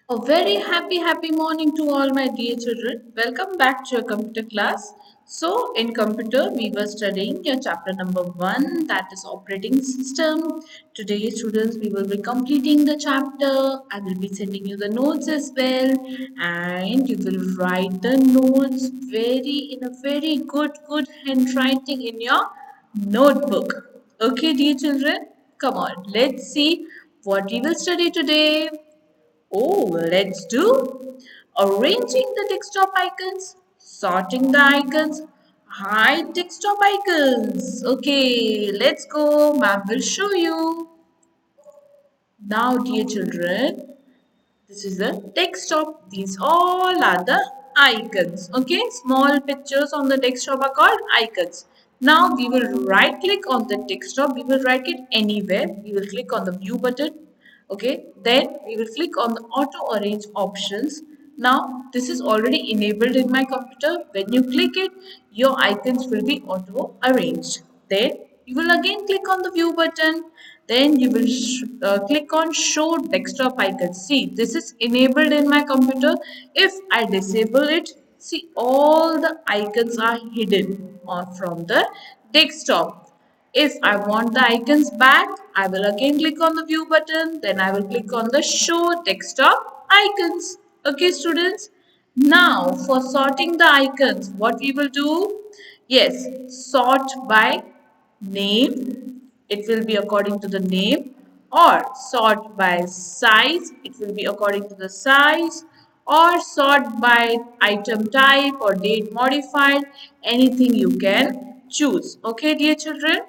A very happy morning to all my dear children. Welcome back to your computer class. So, in computer, we were studying your chapter number 1, that is operating system. Today, students, we will be completing the chapter. I will be sending you the notes as well, and you will write the notes in a very good handwriting in your notebook. Okay, dear children, come on, let's see what we will study today. Oh, let's do arranging the desktop icons, sorting the icons, hide desktop icons. Okay, let's go. Ma'am will show you. Now, dear children, this is the desktop. These all are the icons. Okay, small pictures on the desktop are called icons. Now we will right click on the desktop. We will right click anywhere. We will click on the view button. Okay, then we will click on the auto arrange options. Now this is already enabled in my computer. When you click it, your icons will be auto arranged. Then you will again click on the view button. Then you will click on show desktop icons. See, this is enabled in my computer. If I disable it, see all the icons are hidden from the desktop. If I want the icons back, I will again click on the view button. Then I will click on the show desktop icons. Okay, students. Now, for sorting the icons, what we will do? Yes, sort by name. It will be according to the name, or sort by size. It will be according to the size, or sort by item type or date modified. Anything you can choose. Okay, dear children.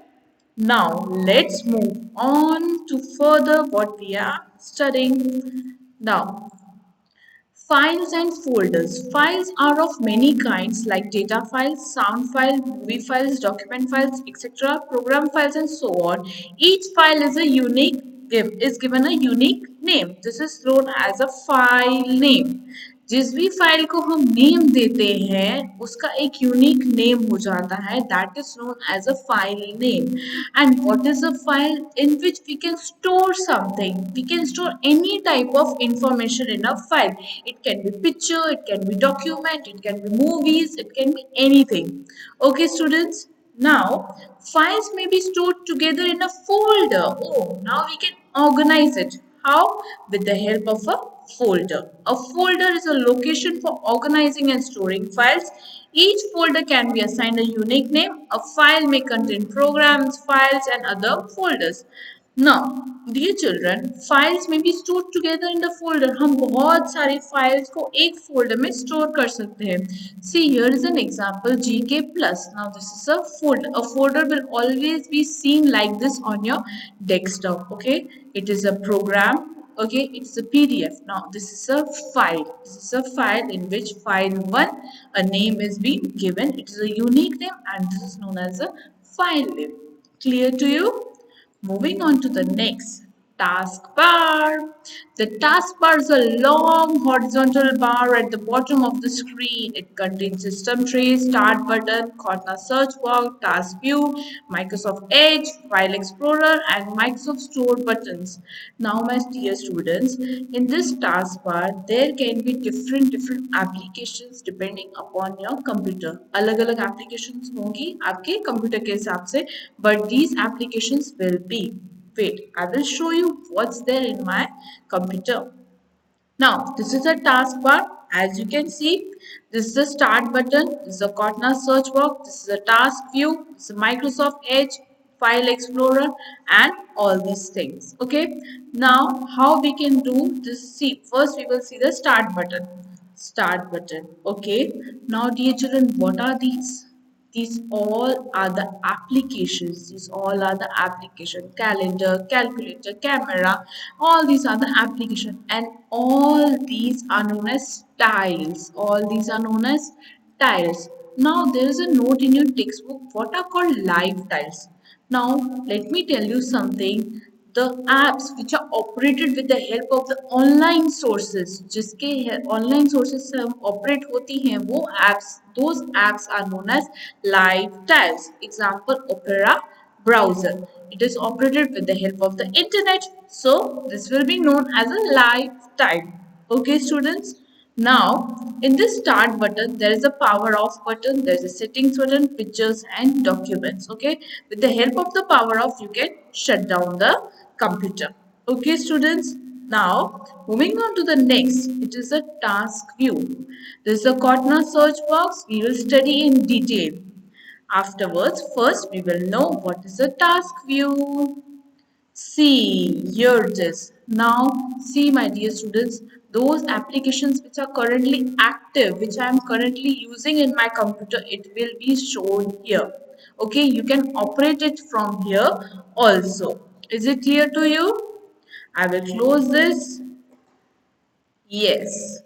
Now let's move on to further what we are studying. Now, files and folders. Files are of many kinds like data files, sound files, movie files, document files, etc., program files and so on. Each file is given a unique name. This is known as a file name. जिस भी file को हम name देते हैं उसका एक unique name हो जाता है that is known as a file name and what is a file in which we can store something we can store any type of information in a file it can be picture, it can be document, it can be movies, it can be anything. Okay, students. Now, files may be stored together in a folder. Oh, now we can organize it. How? With the help of a folder. A folder is a location for organizing and storing files. Each folder can be assigned a unique name. A file may contain programs, files, and other folders. Now, dear children, files may be stored together in the folder. हम बहुत सारी files को एक folder में store कर सकते हैं. See, here is an example GK plus. Now, this is a folder. A folder will always be seen like this on your desktop. Okay, it is a program. Okay, it's a PDF. Now, this is a file. This is a file in which file 1 a name is being given. It is a unique name and this is known as a file name. Clear to you? Moving on to the next, taskbar. The taskbar is a long horizontal bar at the bottom of the screen. It contains system tray, start button, corner search bar, task view, Microsoft Edge, file explorer and Microsoft store buttons. Now my dear students, in this taskbar there can be different applications depending upon your computer. अलग अलग applications होंगी आपके computer के हिसाब से, but these applications will be, wait, I will show you what's there in my computer. Now, this is a taskbar. As you can see, this is the start button, this is a Cortana search box, this is a task view, this is Microsoft Edge, File Explorer, and all these things. Okay. Now, how we can do this? See, first we will see the start button. Start button. Okay. Now, dear children, what are these? These all are the applications. These all are the application. Calendar, calculator, camera. All these are the application, and all these are known as tiles. All these are known as tiles. Now there is a note in your textbook. What are called live tiles? Now let me tell you something. The apps which are operated with the help of the online sources, जिसके online sources से हम operate होती हैं वो apps, those apps are known as live tiles. Example, Opera browser. It is operated with the help of the internet, so this will be known as a live tile. Okay, students. Now, in this start button, there is a power off button, there is a settings button, pictures and documents. Okay, with the help of the power off, you can shut down the computer. Okay, students. Now, moving on to the next, it is a task view. This is a Cortana search box. We will study in detail. Afterwards, first we will know what is a task view. See, here it is. Now, see, my dear students, those applications which are currently active, which I am currently using in my computer, it will be shown here. Okay, you can operate it from here also. Is it clear to you? I will close this. Yes.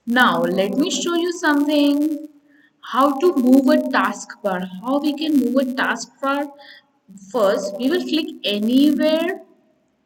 Now, let me show you something. How to move a taskbar. How we can move a taskbar. First, we will click anywhere,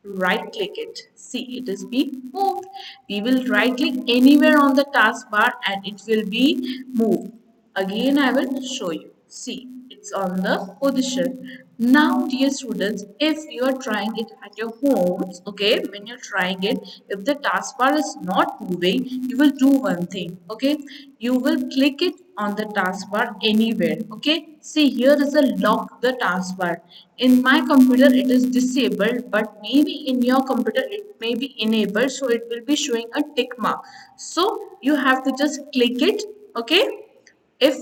right click it. See, it is being moved. We will right click anywhere on the taskbar and it will be moved. Again, I will show you. See, it's on the position. Now, dear students, if you are trying it at your homes, okay, when you're trying it, if the taskbar is not moving, you will do one thing, okay, you will click it on the taskbar anywhere. Okay, see, here is a lock the taskbar. In my computer it is disabled, but maybe in your computer it may be enabled, so it will be showing a tick mark. So you have to just click it. Okay, if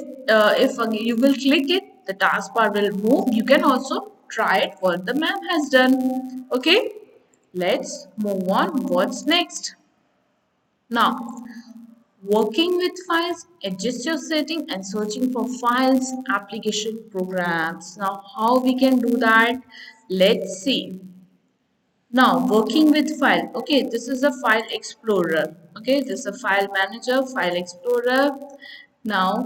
you will click it, the taskbar will move. You can also try it what the ma'am has done. Okay, let's move on. What's next? Now, working with files, adjust your setting and searching for files, application, programs. Now, how we can do that? Let's see. Now, working with file. Okay, this is a file explorer. Okay, this is a file manager, file explorer. Now,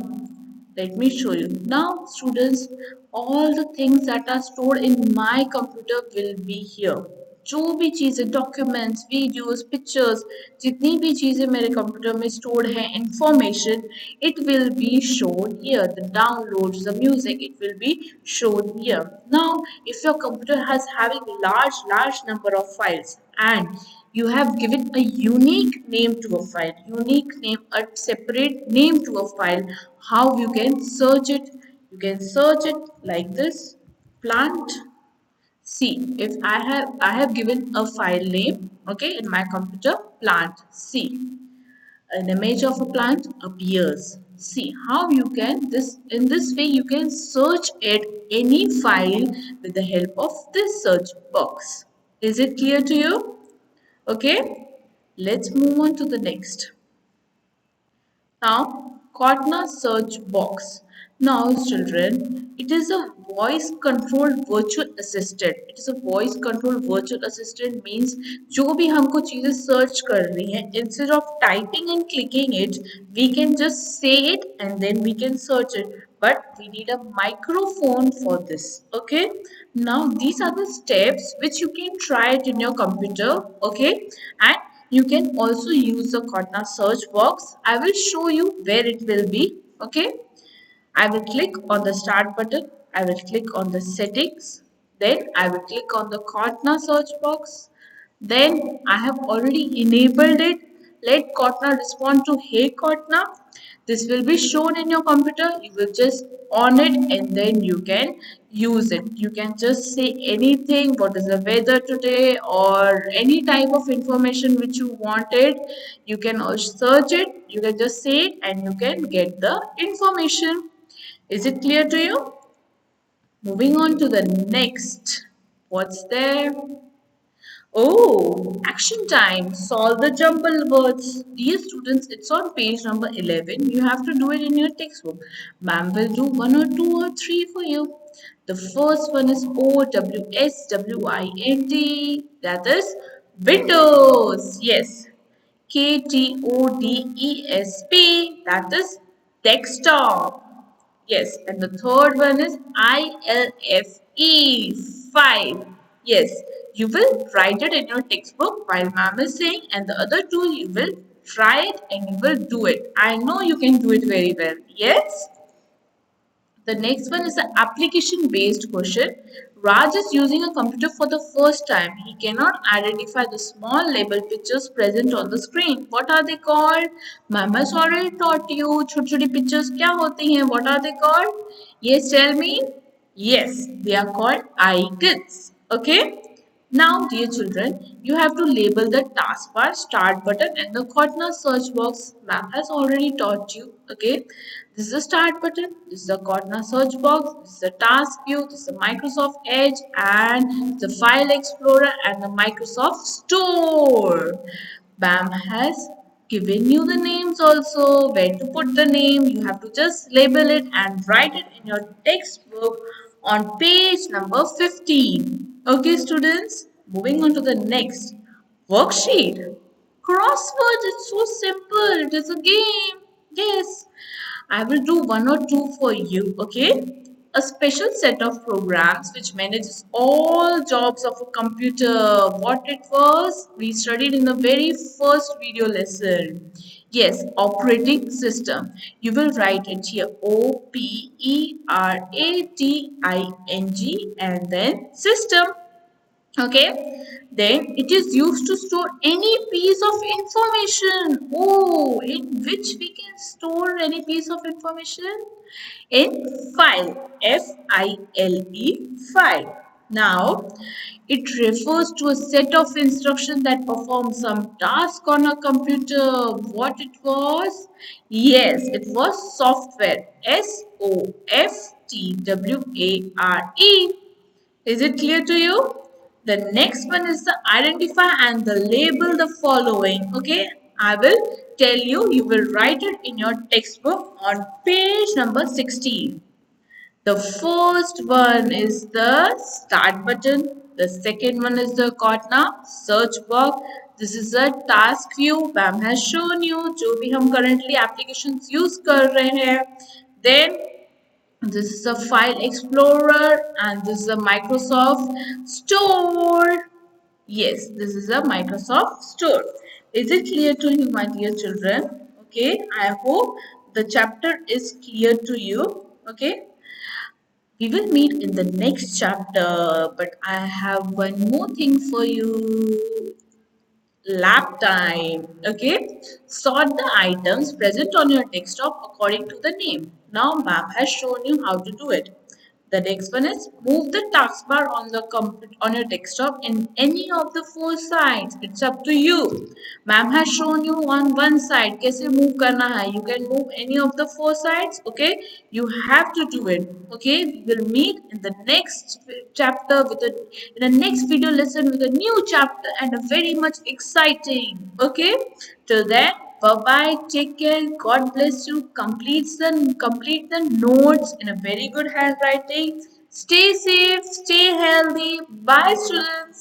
let me show you. Now, students, all the things that are stored in my computer will be here. जो भी चीज़ें documents videos pictures जितनी भी चीज़ें मेरे computer में stored हैं information it will be shown here. The downloads, the music, it will be shown here. Now, if your computer has having large number of files and you have given a unique name to a file, unique name, a separate name to a file, how you can search it? You can search it like this, plant. See, if I have given a file name, okay, in my computer, plant. See, an image of a plant appears. See how you can this in this way you can search at any file with the help of this search box. Is it clear to you? Okay, let's move on to the next. Now, Cortana search box. Now, children, it is a voice controlled virtual assistant. It is a voice controlled virtual assistant means जो भी हमको चीजें search कर रही हैं, instead of typing and clicking it, we can just say it and then we can search it. But we need a microphone for this. Okay. Now these are the steps which you can try it in your computer. Okay, and you can also use the Cortana search box. I will show you where it will be. Okay. I will click on the start button. I will click on the settings. Then I will click on the Cortana search box. Then I have already enabled it. Let Cortana respond to Hey Cortana. This will be shown in your computer. You will just on it and then you can use it. You can just say anything, what is the weather today or any type of information which you wanted. You can also search it. You can just say it and you can get the information. Is it clear to you? Moving on to the next. What's there? Oh, action time. Solve the jumble words. Dear students, it's on page number 11. You have to do it in your textbook. Ma'am will do one or two or three for you. The first one is OWSWIND. That is Windows. Yes. KTODESP. That is desktop. Yes, and the third one is ILFE 5. Yes, you will write it in your textbook while ma'am is saying, and the other two you will try it and you will do it. I know you can do it very well. Yes. The next one is the application based question. Raj is using a computer for the first time. He cannot identify the small label pictures present on the screen. What are they called? Ma'am has already taught you. छोटी छोटी pictures क्या होती हैं? What are they called? Yes, tell me. Yes, they are called icons. Okay. Now, dear children, you have to label the taskbar, start button and the corner search box. Ma'am has already taught you. Okay. This is the start button, this is the corner search box, this is the task view, this is the Microsoft Edge and the File Explorer and the Microsoft Store. BAM has given you the names also, where to put the name. You have to just label it and write it in your textbook on page number 15. Okay, students, moving on to the next worksheet. Crossword is so simple. It is a game. Yes, I will do one or two for you. Okay. A special set of programs which manages all jobs of a computer. What it was, we studied in the very first video lesson. Yes, operating system. You will write it here OPERATING and then system. Okay, then it is used to store any piece of information. Oh, in which we can store any piece of information? In file, F-I-L-E, file. Now it refers to a set of instructions that perform some task on a computer. What it was? Yes, it was software, software. Is it clear to you? The next one is the identify and the label the following. Okay, I will tell you, you will write it in your textbook on page number 16. The first one is the start button. The second one is the corner search box. This is a task view. BAM has shown you जो भी हम currently applications use कर रहे हैं. Then this is a file explorer and this is a Microsoft Store. Yes, this is a Microsoft Store. Is it clear to you, my dear children? Okay, I hope the chapter is clear to you. Okay, we will meet in the next chapter, but I have one more thing for you. Lab time. Okay, sort the items present on your desktop according to the name. Now ma'am has shown you how to do it. The next one is move the taskbar on your desktop in any of the four sides. It's up to you. Ma'am has shown you on one side कैसे move करना है. You can move any of the four sides. Okay, you have to do it. Okay, we will meet in the next chapter in the next video lesson with a new chapter and a very much exciting. Okay, till then. Bye bye. Take care. God bless you. Complete the notes in a very good handwriting. Stay safe. Stay healthy. Bye, students.